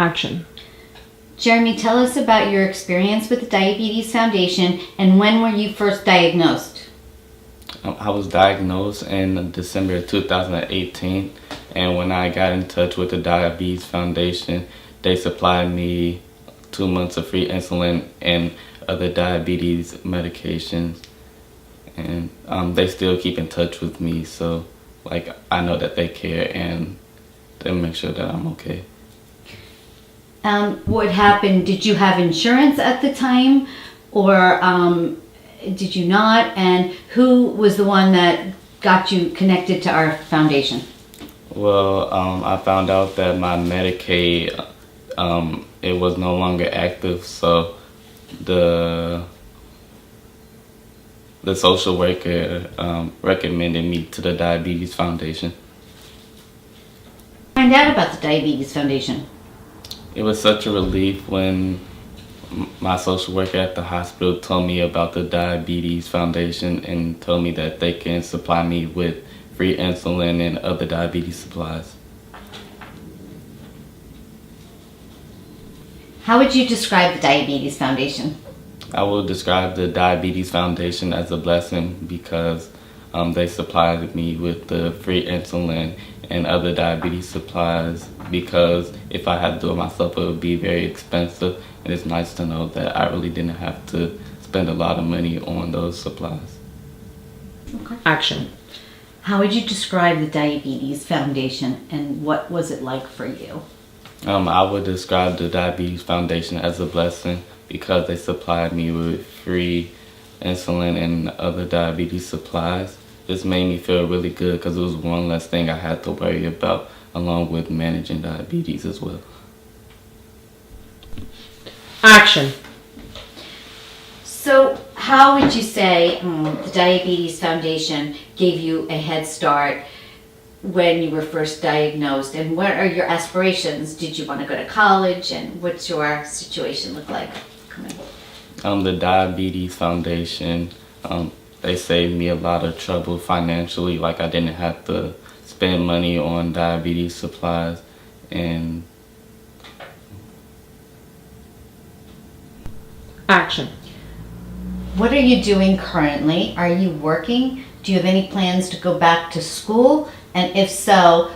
Action. Jeremy, tell us about your experience with the Diabetes Foundation and when were you first diagnosed? I was diagnosed in December of 2018, and when I got in touch with the Diabetes Foundation, they supplied me 2 months of free insulin and other diabetes medications, and they still keep in touch with me, so like I know that they care and they make sure that I'm okay. What happened? Did you have insurance at the time, or did you not? And who was the one that got you connected to our foundation? Well, I found out that my Medicaid, it was no longer active, so the social worker recommended me to the Diabetes Foundation. Find out about the Diabetes Foundation. It was such a relief when my social worker at the hospital told me about the Diabetes Foundation and told me that they can supply me with free insulin and other diabetes supplies. How would you describe the Diabetes Foundation? I will describe the Diabetes Foundation as a blessing because they supplied me with the free insulin and other diabetes supplies, because if I had to do it myself, it would be very expensive, and it's nice to know that I really didn't have to spend a lot of money on those supplies. Okay. Action. How would you describe the Diabetes Foundation and what was it like for you? I would describe the Diabetes Foundation as a blessing because they supplied me with free insulin and other diabetes supplies. This made me feel really good because it was one less thing I had to worry about, along with managing diabetes as well. Action. So how would you say the Diabetes Foundation gave you a head start when you were first diagnosed, and what are your aspirations? Did you want to go to college, and what's your situation look like? The Diabetes Foundation, they saved me a lot of trouble financially. Like I didn't have to spend money on diabetes supplies, and Action. What are you doing currently? Are you working? Do you have any plans to go back to school? And if so,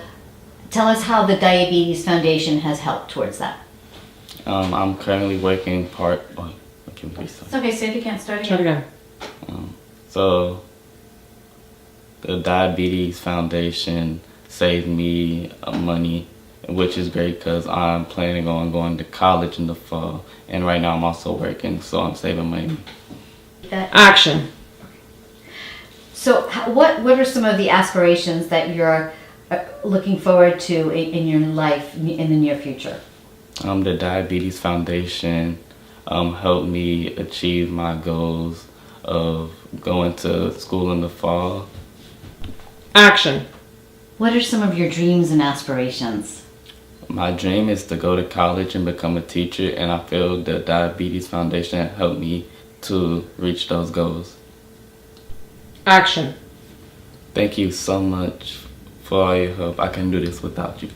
tell us how the Diabetes Foundation has helped towards that. I'm currently working part. Oh, can we restart? It's okay, say it again, start Start again. So the Diabetes Foundation saved me money, which is great because I'm planning on going to college in the fall, and right now I'm also working, so I'm saving money. Action. So what are some of the aspirations that you're looking forward to in your life in the near future? The Diabetes Foundation helped me achieve my goals of going to school in the fall. Action. What are some of your dreams and aspirations? My dream is to go to college and become a teacher, and I feel the Diabetes Foundation helped me to reach those goals. Action. Thank you so much for all your help. I couldn't do this without you.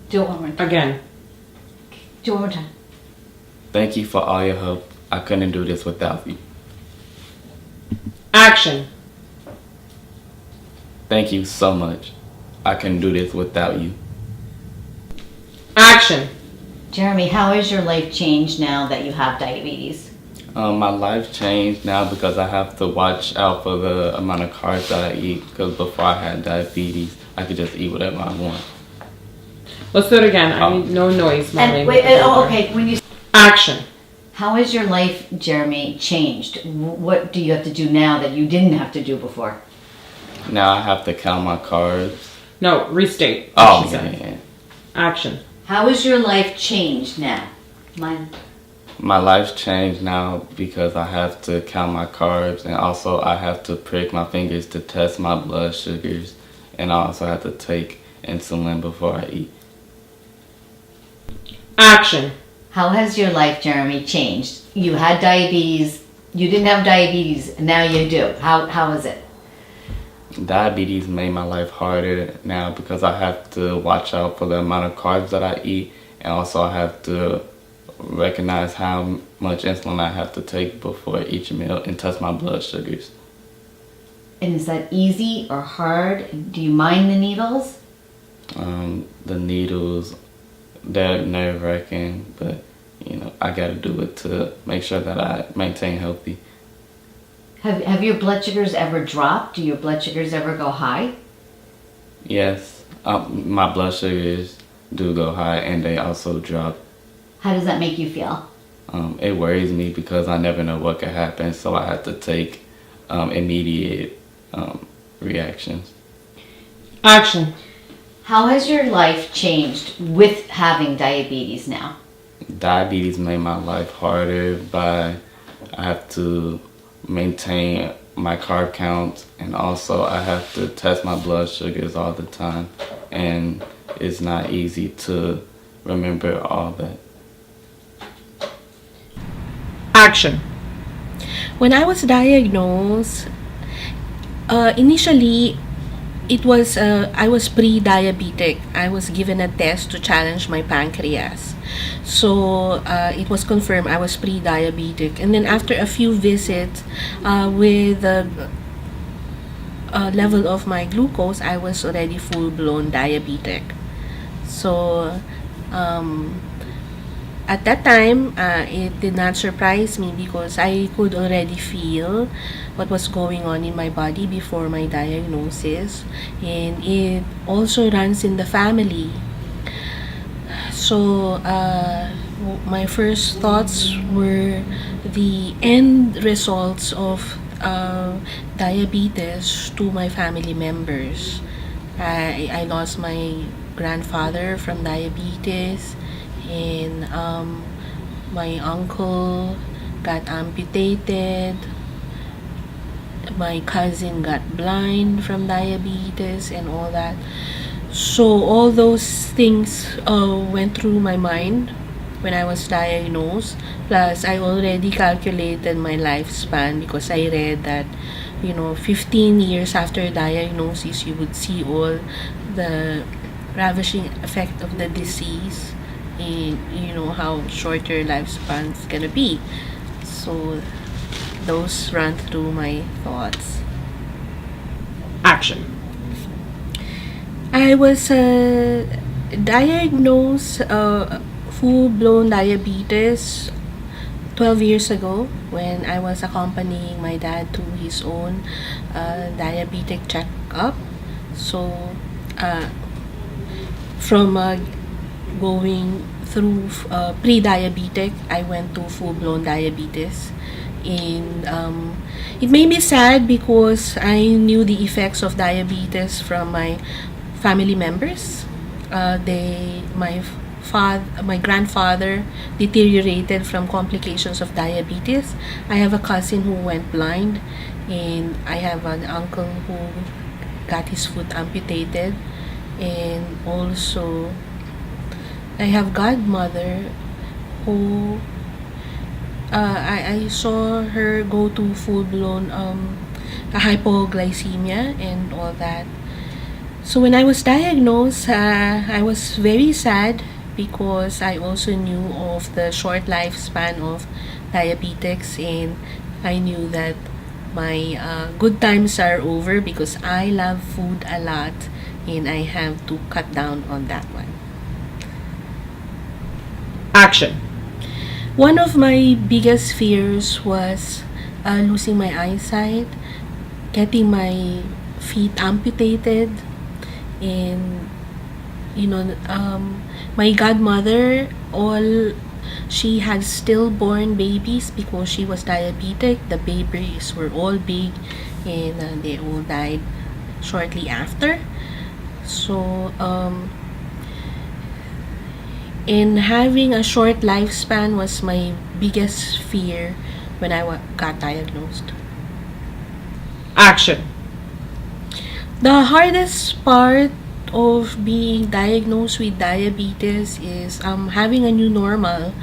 Do it one more time. Again. Do it one more time. Thank you for all your help. I couldn't do this without you. Action. Thank you so much. I couldn't do this without you. Action. Jeremy, how has your life changed now that you have diabetes? My life changed now because I have to watch out for the amount of carbs that I eat, because before I had diabetes, I could just eat whatever I want. Let's do it again. I need no noise, Molly. And wait, okay, when you... Action. How has your life, Jeremy, changed? What do you have to do now that you didn't have to do before? Now I have to count my carbs. No, restate. Oh, She said. yeah. Action. How has your life changed now? Mine. My life's changed now because I have to count my carbs, and also I have to prick my fingers to test my blood sugars, and I also have to take insulin before I eat. Action. How has your life, Jeremy, changed? You had diabetes, you didn't have diabetes, now you do. How is it? Diabetes made my life harder now because I have to watch out for the amount of carbs that I eat, and also I have to recognize how much insulin I have to take before each meal and test my blood sugars. And is that easy or hard? Do you mind the needles? The needles, they're nerve-wracking, but I gotta do it to make sure that I maintain healthy. Have your blood sugars ever dropped? Do your blood sugars ever go high? Yes, my blood sugars do go high and they also drop. How does that make you feel? It worries me because I never know what could happen, so I have to take immediate reactions. Action. How has your life changed with having diabetes now? Diabetes made my life harder by I have to maintain my carb count, and also I have to test my blood sugars all the time, and it's not easy to remember all that. Action. When I was diagnosed, initially I was pre-diabetic. I was given a test to challenge my pancreas. So it was confirmed I was pre-diabetic. And then after a few visits with the level of my glucose, I was already full-blown diabetic. So at that time, it did not surprise me because I could already feel what was going on in my body before my diagnosis, and it also runs in the family. So my first thoughts were the end results of diabetes to my family members. I lost my grandfather from diabetes, and my uncle got amputated. My cousin got blind from diabetes and all that. So all those things went through my mind when I was diagnosed. Plus, I already calculated my lifespan because I read that 15 years after diagnosis, you would see all the ravishing effect of the disease, and how short your lifespan is gonna be. So those run through my thoughts. Action. I was diagnosed full-blown diabetes 12 years ago when I was accompanying my dad to his own diabetic checkup. So from going through pre-diabetic, I went to full-blown diabetes. And it made me sad because I knew the effects of diabetes from my family members. My grandfather deteriorated from complications of diabetes. I have a cousin who went blind, and I have an uncle who got his foot amputated, and also I have godmother who I saw her go to full-blown hypoglycemia and all that. So when I was diagnosed, I was very sad because I also knew of the short lifespan of diabetics, and I knew that my good times are over because I love food a lot and I have to cut down on that one. Action. One of my biggest fears was losing my eyesight, getting my feet amputated, and my godmother, she had stillborn babies because she was diabetic. The babies were all big, and they all died shortly after. So and having a short lifespan was my biggest fear when I got diagnosed. Action. The hardest part of being diagnosed with diabetes is having a new normal.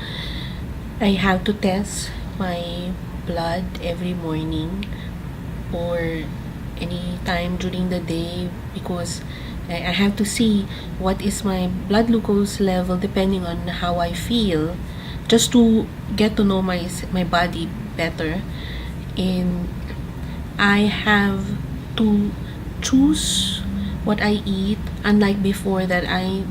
I have to test my blood every morning or any time during the day because I have to see what is my blood glucose level depending on how I feel, just to get to know my body better. And I have to choose what I eat, unlike before that I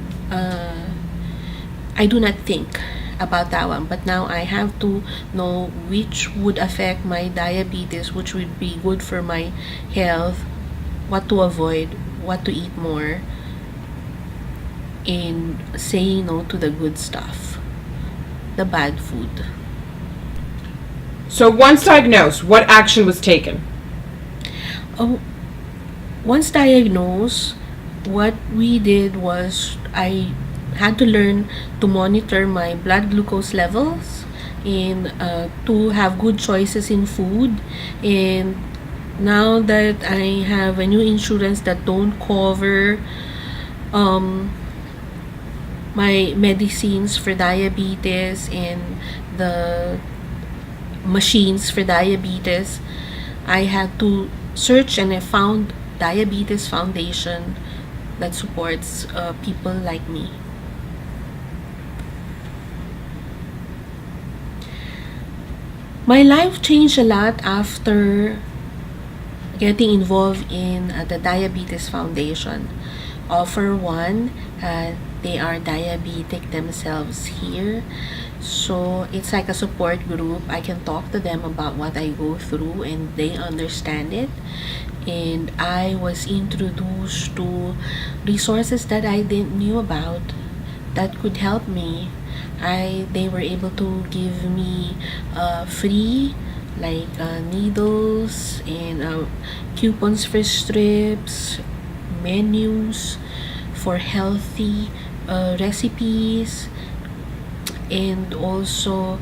do not think about that one. But now I have to know which would affect my diabetes, which would be good for my health, what to avoid, what to eat more, and saying no to the good stuff, the bad food. So once diagnosed, what action was taken? Oh, once diagnosed, what we did was I had to learn to monitor my blood glucose levels and to have good choices in food. And now that I have a new insurance that don't cover my medicines for diabetes and the machines for diabetes, I had to search and I found Diabetes Foundation that supports people like me. My life changed a lot after getting involved in the Diabetes Foundation. For one, they are diabetic themselves here. So it's like a support group. I can talk to them about what I go through and they understand it. And I was introduced to resources that I didn't knew about that could help me. They were able to give me free like needles and coupons for strips, menus for healthy recipes, and also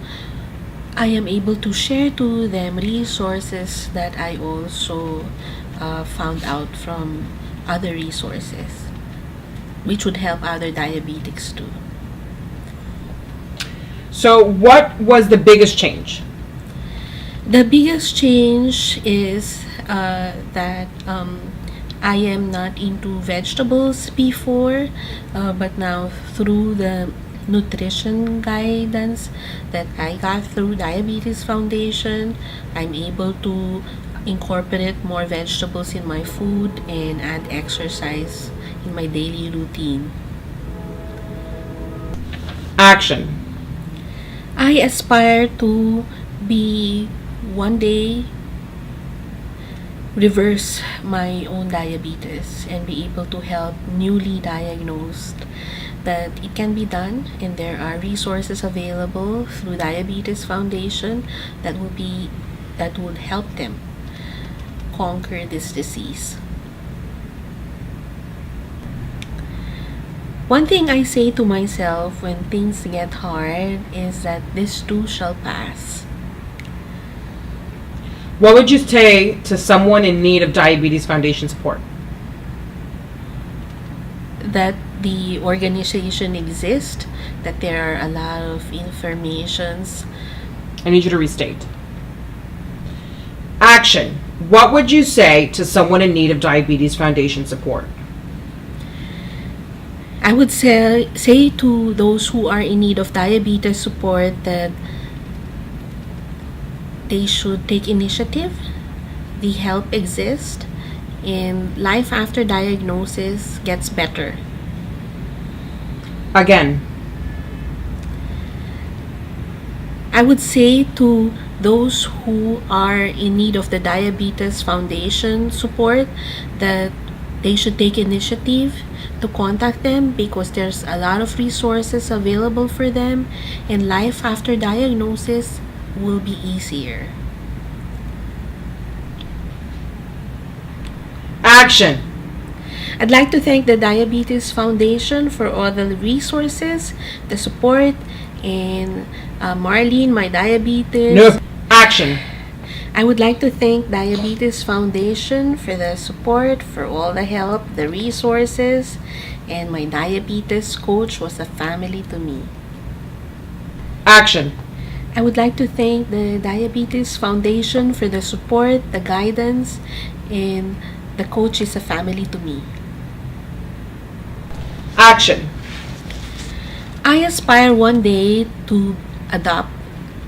I am able to share to them resources that I also found out from other resources, which would help other diabetics too. So what was the biggest change? The biggest change is that I am not into vegetables before, but now through the nutrition guidance that I got through Diabetes Foundation, I'm able to incorporate more vegetables in my food and add exercise in my daily routine. Action. I aspire to be one day reverse my own diabetes and be able to help newly diagnosed, that it can be done, and there are resources available through Diabetes Foundation that would help them conquer this disease. One thing I say to myself when things get hard is that this too shall pass. What would you say to someone in need of Diabetes Foundation support? That the organization exists, that there are a lot of informations. I need you to restate. Action. What would you say to someone in need of Diabetes Foundation support? I would say to those who are in need of diabetes support that they should take initiative. The help exists, and life after diagnosis gets better. Again. I would say to those who are in need of the Diabetes Foundation support that they should take initiative to contact them, because there's a lot of resources available for them, and life after diagnosis will be easier. Action. I'd like to thank the Diabetes Foundation for all the resources, the support, and Marlene, my diabetes. No. Action. I would like to thank Diabetes Foundation for the support, for all the help, the resources, and my diabetes coach was a family to me. Action. I would like to thank the Diabetes Foundation for the support, the guidance, and the coach is a family to me. Action. I aspire one day to adopt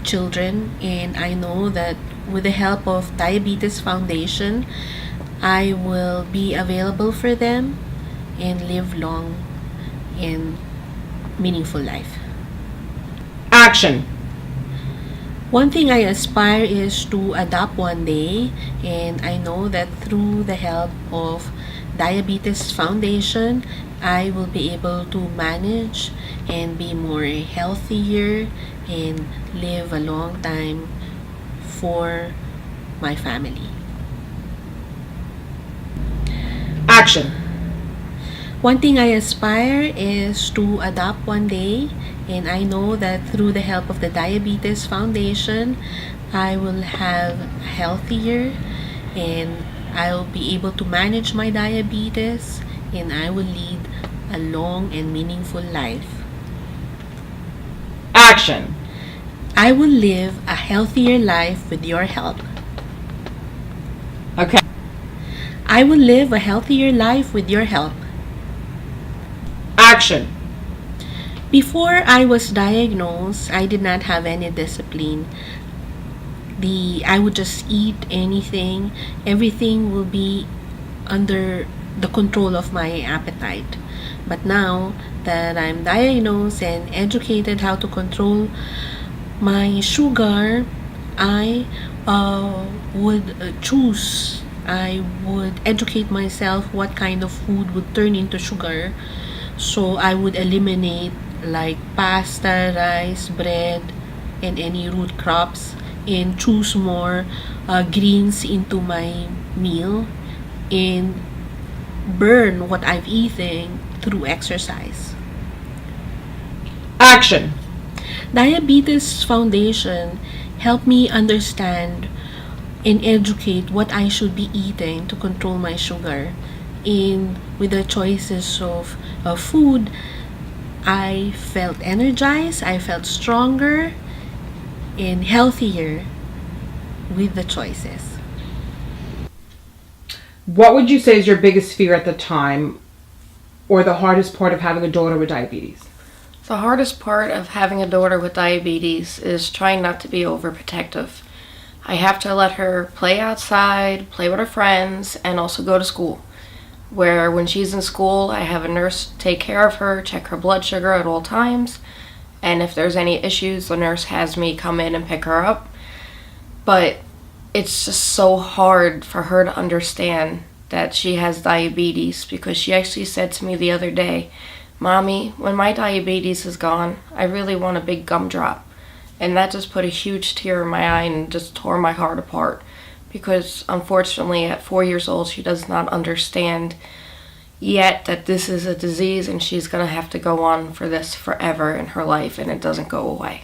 children, and I know that with the help of Diabetes Foundation, I will be available for them and live long and meaningful life. Action. One thing I aspire is to adopt one day, and I know that through the help of Diabetes Foundation, I will be able to manage and be more healthier and live a long time for my family. Action. One thing I aspire is to adopt one day, and I know that through the help of the Diabetes Foundation, I will have healthier and I'll be able to manage my diabetes and I will lead a long and meaningful life. Action. I will live a healthier life with your help. Okay. I will live a healthier life with your help. Action. Before I was diagnosed, I did not have any discipline. I would just eat anything. Everything will be under the control of my appetite. But now that I'm diagnosed and educated how to control my sugar, I would choose. I would educate myself what kind of food would turn into sugar. So I would eliminate like pasta, rice, bread, and any root crops, and choose more greens into my meal and burn what I've eaten through exercise. Action. Diabetes Foundation helped me understand and educate what I should be eating to control my sugar. And with the choices of food, I felt energized, I felt stronger and healthier with the choices. What would you say is your biggest fear at the time or the hardest part of having a daughter with diabetes? The hardest part of having a daughter with diabetes is trying not to be overprotective. I have to let her play outside, play with her friends, and also go to school. Where when she's in school, I have a nurse take care of her, check her blood sugar at all times, and if there's any issues, the nurse has me come in and pick her up. But it's just so hard for her to understand that she has diabetes, because she actually said to me the other day, "Mommy, when my diabetes is gone, I really want a big gumdrop." And that just put a huge tear in my eye and just tore my heart apart, because unfortunately at 4 years old she does not understand yet that this is a disease and she's going to have to go on for this forever in her life, and it doesn't go away.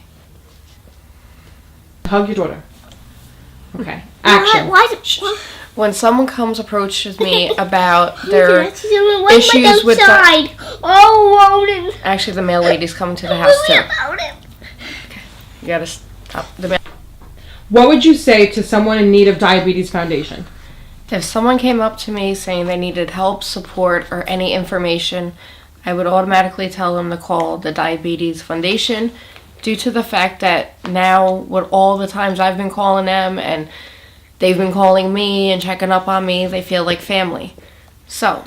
Hug your daughter. Okay. Action. When someone approaches me about their issues with actually the mail lady's coming to the house too. You gotta stop the mail. What would you say to someone in need of Diabetes Foundation? If someone came up to me saying they needed help, support, or any information, I would automatically tell them to call the Diabetes Foundation, due to the fact that now with all the times I've been calling them and they've been calling me and checking up on me, they feel like family. So,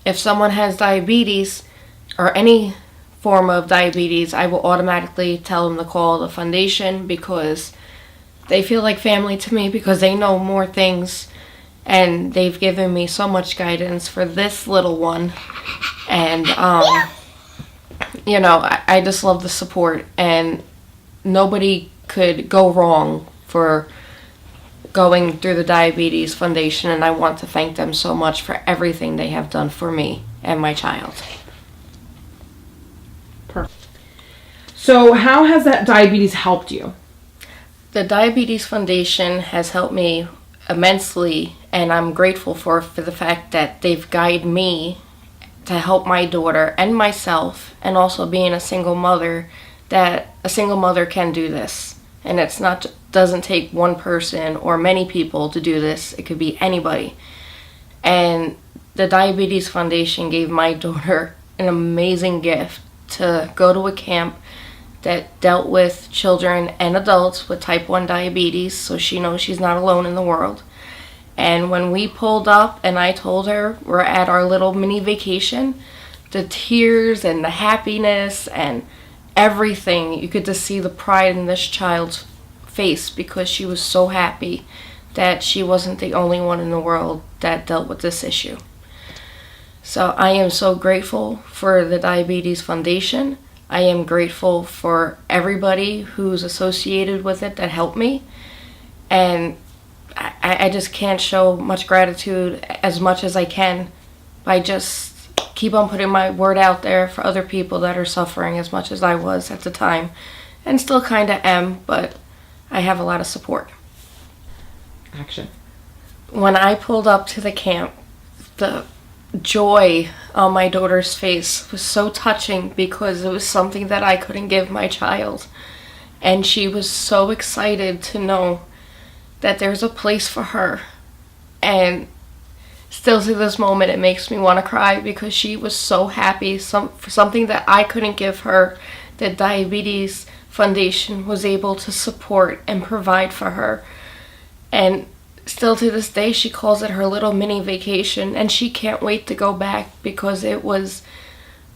if someone has diabetes or any form of diabetes, I will automatically tell them to call the foundation, because they feel like family to me, because they know more things and they've given me so much guidance for this little one. And, you know, I just love the support, and nobody could go wrong for going through the Diabetes Foundation, and I want to thank them so much for everything they have done for me and my child. Perfect. So how has that diabetes helped you? The Diabetes Foundation has helped me immensely, and I'm grateful for the fact that they've guided me to help my daughter and myself, and also being a single mother, that a single mother can do this. And it's not, doesn't take one person or many people to do this. It could be anybody. And the Diabetes Foundation gave my daughter an amazing gift to go to a camp that dealt with children and adults with type 1 diabetes, so she knows she's not alone in the world. And when we pulled up and I told her we're at our little mini vacation, the tears and the happiness and everything, you could just see the pride in this child's face because she was so happy that she wasn't the only one in the world that dealt with this issue. So I am so grateful for the Diabetes Foundation. I am grateful for everybody who's associated with it that helped me. And I just can't show much gratitude as much as I can by just keep on putting my word out there for other people that are suffering as much as I was at the time. And still kind of am, but I have a lot of support. Action. When I pulled up to the camp, the joy on my daughter's face was so touching because it was something that I couldn't give my child. And she was so excited to know that there's a place for her. And still to this moment, it makes me want to cry because she was so happy for something that I couldn't give her, that Diabetes Foundation was able to support and provide for her. And still to this day, she calls it her little mini vacation, and she can't wait to go back because it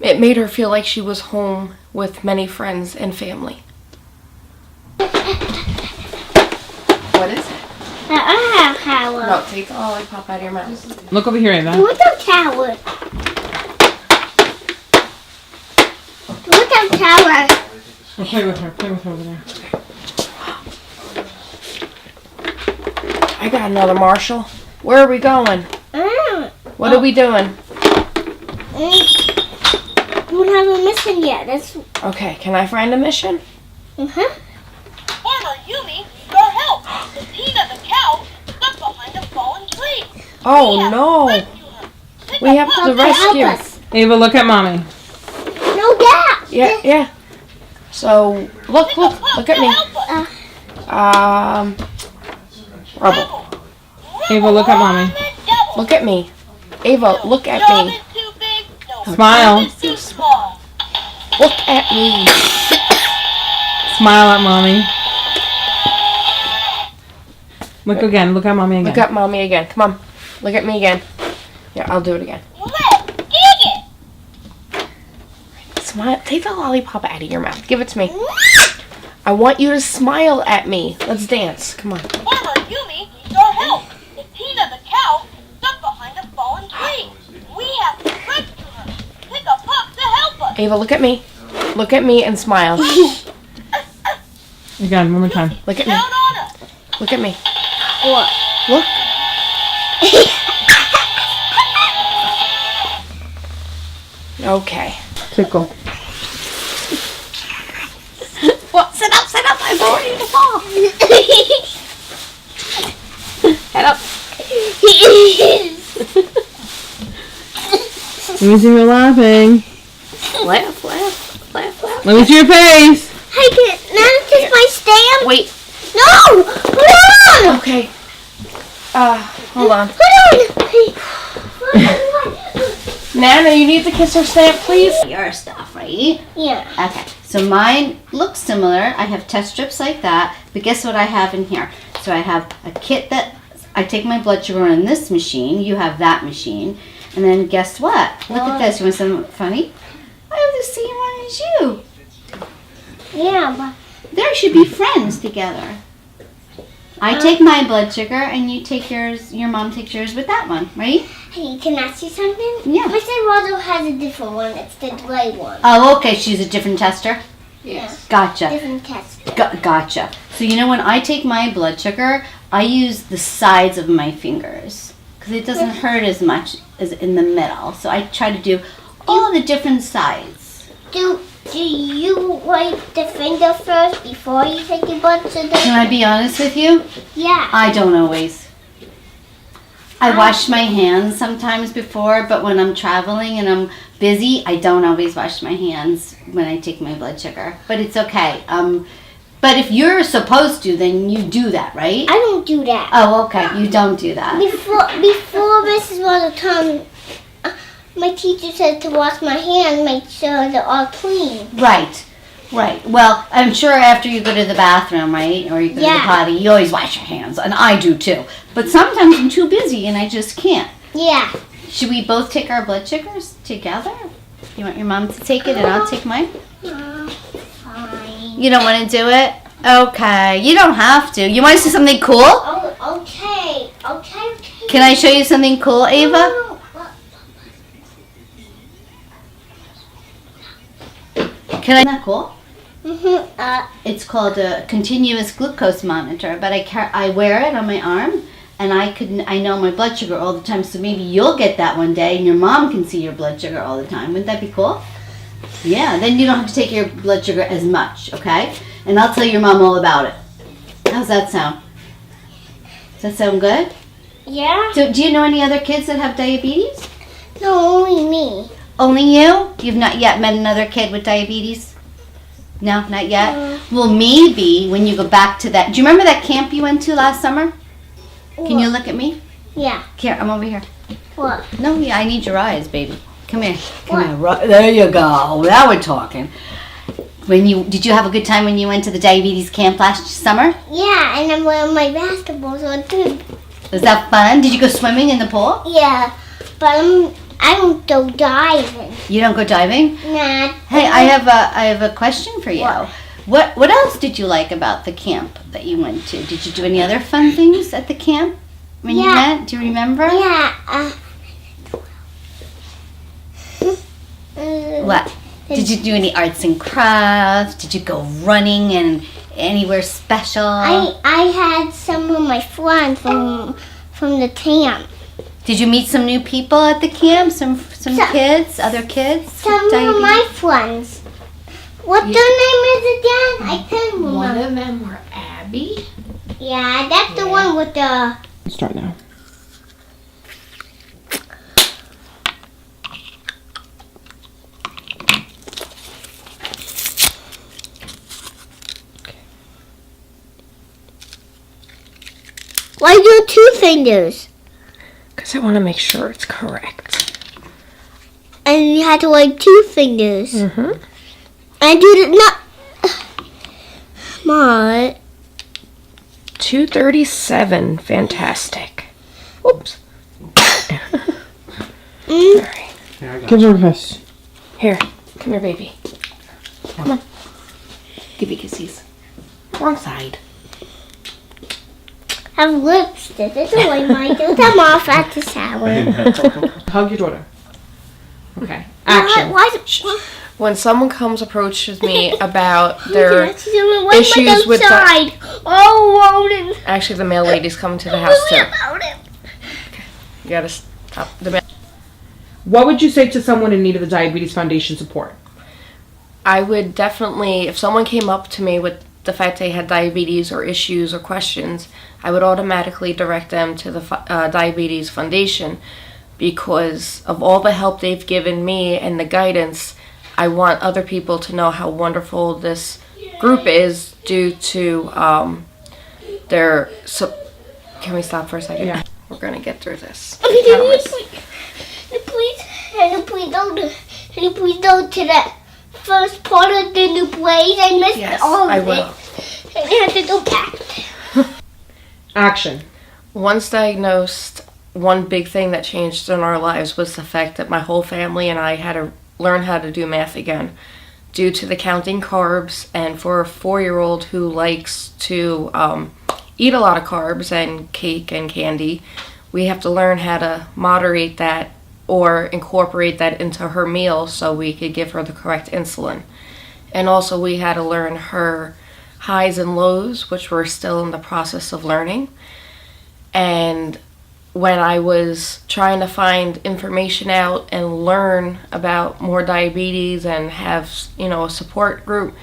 made her feel like she was home with many friends and family. What is it? I have No, take the lollipop out of your mouth. Look over here, Ava. What's a tower? What's a tower? Oh, play with her. Play with her over there. I got another Marshall. Where are we going? What are we doing? We haven't mission yet. That's Okay, can I find a mission? Farmer Yumi, your help! The Tina the cow stuck behind a fallen tree. Oh no! We have to rescue. help us. Ava, look at mommy. No gap. Yeah. So look at me. Rubble. Ava, look at mommy. Look at me. Ava, look at me. Smile. Look at me. Smile at mommy. Look again. Look at mommy again. Look at mommy again. Come on. Look at me again. Yeah, I'll do it again. Smile. Take the lollipop out of your mouth. Give it to me. I want you to smile at me. Let's dance. Come on. Farmer Yumi, your help! The Tina the cow stuck behind a fallen tree. We have to rescue her. Pick a pup to help us. Ava, look at me. Look at me and smile. Again, one more time. Look at me. Count on us. Look at me. What? Look. Okay. Tickle. What? Sit up. I'm already to fall. Head up. Let me see you laughing. Laugh. Let me see your face. Hey, now kiss my stamp. Wait. No! Hold on! Okay. Hold on. Hold on! Nana, you need to kiss her stamp, please. Your stuff, right? Yeah. Okay, so mine looks similar. I have test strips like that, but guess what I have in here? So I have a kit that I take my blood sugar on this machine. You have that machine. And then guess what? Look at this. You want something funny? I have the same one as you. Yeah, but There should be friends together. I take my blood sugar and you take yours, your mom takes yours with that one, right? hey, can I see something? Yeah. My sister Rosa has a different one. It's the gray one. Oh, okay, she's a different tester. Yes. Gotcha. Different test. Gotcha. So you know when I take my blood sugar, I use the sides of my fingers because it doesn't hurt as much as in the middle. So I try to do all the different sides. Do you wipe the finger first before you take your blood sugar? Can I be honest with you? Yeah. I don't always. I wash my hands sometimes before, but when I'm traveling and I'm busy, I don't always wash my hands when I take my blood sugar. But it's okay. But if you're supposed to, then you do that, right? I don't do that. Oh, okay. You don't do that. Before Mrs. Rosa told me, my teacher said to wash my hands, make sure they're all clean. Right. Well, I'm sure after you go to the bathroom, right, or you go to the Yeah. potty, you always wash your hands, and I do too. But sometimes I'm too busy and I just can't. Yeah. Should we both take our blood sugars together? You want your mom to take it and I'll take mine? Fine. You don't want to do it? Okay, you don't have to. You want to see something cool? Oh, okay. Can I show you something cool, Ava? Oh, Can I? Isn't that cool? mm-hmm. It's called a continuous glucose monitor, but I wear it on my arm, and I know my blood sugar all the time. So maybe you'll get that one day, and your mom can see your blood sugar all the time. Wouldn't that be cool? Yeah. Then you don't have to take your blood sugar as much, okay? And I'll tell your mom all about it. How's that sound? Does that sound good? Yeah? So, do you know any other kids that have diabetes? No, only me. Only you? You've not yet met another kid with diabetes? No, not yet? No. Well, maybe when you go back to that... Do you remember that camp you went to last summer? Can you look at me? Yeah. Here, I'm over here. What? No, yeah, I need your eyes, baby. Come here. Come What? here. Right, there you go. Now we're talking. Did you have a good time when you went to the diabetes camp last summer? Yeah, and I'm wearing my basketballs on too. Was that fun? Did you go swimming in the pool? Yeah, but I don't go diving. You don't go diving? Nah. Hey, I have a question for you. What else did you like about the camp that you went to? Did you do any other fun things at the camp when you Yeah. went? Do you remember? Yeah. What? Did you do any arts and crafts? Did you go running and anywhere special? I had some of my friends from the camp. Did you meet some new people at the camp? Some kids, other kids? Some with of diabetes? my friends. What their name is again? I couldn't remember. One of them were Abby. Yeah, that's the one with the. Start now. Why do 2 fingers? Because I want to make sure it's correct. And you had to like 2 fingers. Mm-hmm. And you did not. What? 237. Fantastic. Oops. Mm. All right. Give her a kiss. Here. Come here, baby. Come on. Give you kissies. Wrong side. Have lipstick. It's only mine. Do them off at the shower. Hug your daughter. Okay. Action. Why? When someone approaches me about their issues issues with outside. Oh, Ronan. actually the mail lady's coming to the house too. About it. You gotta stop the mail. What would you say to someone in need of the Diabetes Foundation support? I would definitely, if someone came up to me with the fact they had diabetes or issues or questions, I would automatically direct them to the Diabetes Foundation, because of all the help they've given me and the guidance. I want other people to know how wonderful this group is due to their. Can we stop for a second? Yeah. We're gonna get through this. Promise. Please go to that first part of the new place. I missed Yes, all of I it. will. And I have to go back. Action. Once diagnosed, one big thing that changed in our lives was the fact that my whole family and I had to learn how to do math again due to the counting carbs. And for a 4-year-old who likes to eat a lot of carbs and cake and candy, we have to learn how to moderate that or incorporate that into her meal so we could give her the correct insulin. And also we had to learn her highs and lows, which we're still in the process of learning. And when I was trying to find information out and learn about more diabetes and have, a support group,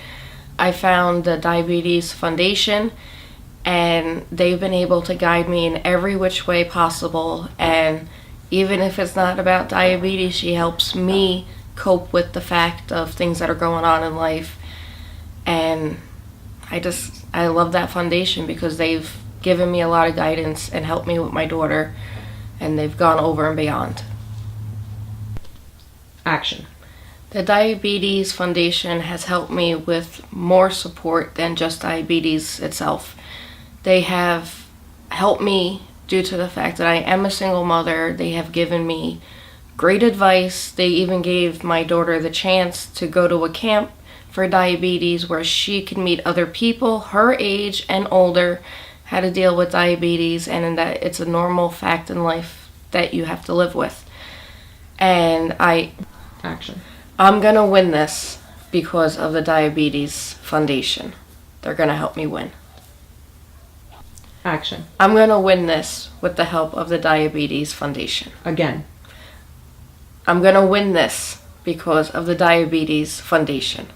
I found the Diabetes Foundation, and they've been able to guide me in every which way possible. And even if it's not about diabetes, she helps me cope with the fact of things that are going on in life. And I love that foundation because they've given me a lot of guidance and helped me with my daughter, and they've gone over and beyond. Action. The Diabetes Foundation has helped me with more support than just diabetes itself. They have helped me due to the fact that I am a single mother. They have given me great advice. They even gave my daughter the chance to go to a camp for diabetes where she could meet other people her age and older, how to deal with diabetes, and in that it's a normal fact in life that you have to live with. And Action. I'm gonna win this because of the Diabetes Foundation. They're gonna help me win. Action. I'm gonna win this with the help of the Diabetes Foundation. Again. I'm gonna win this because of the Diabetes Foundation.